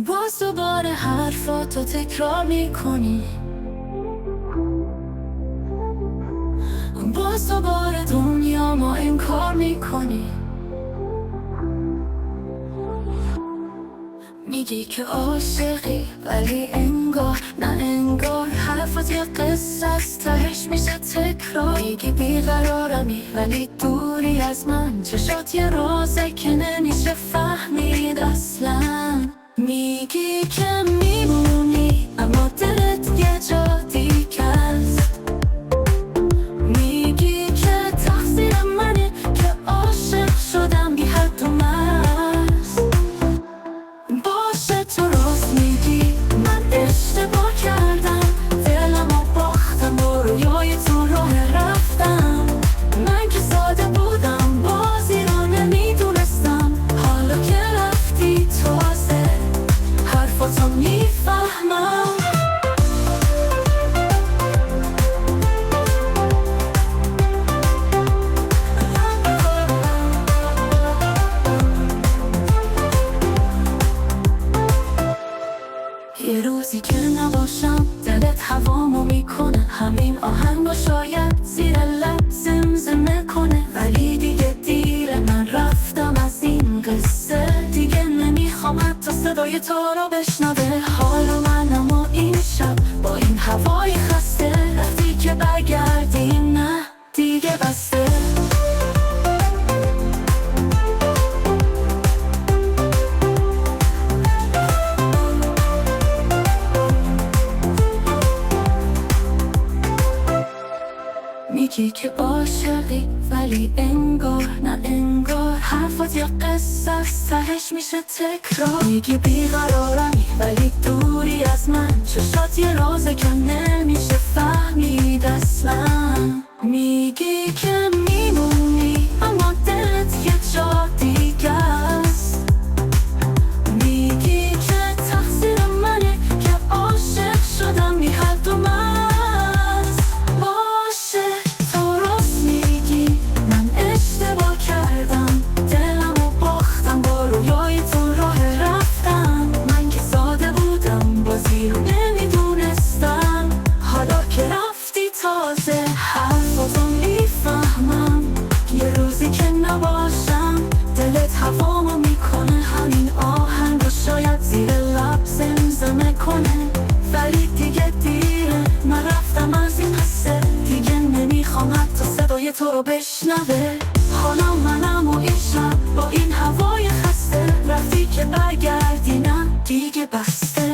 باز دوباره حرفاتو تکرار میکنی، باز دوباره دنیا ما انکار میکنی. میگی که عاشقی ولی انگار نه انگار، حرفات یه قصه است تهش میشه تکرار. میگی بیقرارمی ولی دوری از من، چشات یه رازه که نمیشه فهمید اصلا. میگی که میمونی اما دلت یه جا دیگه است. میگی که تقصیر منه که عاشق شدم بی حد و مرز. باشه تو راست میگی، من اشتباه کردم، دلمو باختم و رویای تو راه رفتم. من که ساده بودم بازی رو نمیدونستم، حالا که رفتی تازه حرفاتو میفهمم. یه روزی که نباشم دلت هوامو میکنه، همین آهنگو شاید زیر لب زمزمه کنه. ولی دیگه دیره، من رفتم از این قصه، دیگه نمیخوام حتی صدای تو رو بشنوه. حالا من اما این شب با این هوای خسته، رفتی که برگردی نه دیگه بسته. میگی که عاشقی ولی انگار نه انگار، حرفات یه قصه است تهش میشه تکرار. میگی بیقرارمی ولی دوری از من، چشات یه رازه که نمیشه فهمید اصلا. میگی که میمونی اما دلت یه جا دیگه است. میگی که تقصیر منه که عاشق شدم بی حد و مرز. باشه تو راست میگی، من اشتباه کردم، دلمو باختم با رویای تو راه رفتم. من که ساده بودم بازی رو نمیدونستم، حالا که رفتی تازه حرفاتو میفهمم. یه روزی که نباشم دلت هوامو میکنه، همین آهنگو شاید زیر لب زمزمه کنه. ولی دیگه دیره، من رفتم از این قصه، دیگه نمیخوام حتی صدای تو رو بشنوه. حالا منم و این شب با این هوای خسته، رفتی که برگردی نه دیگه بسته.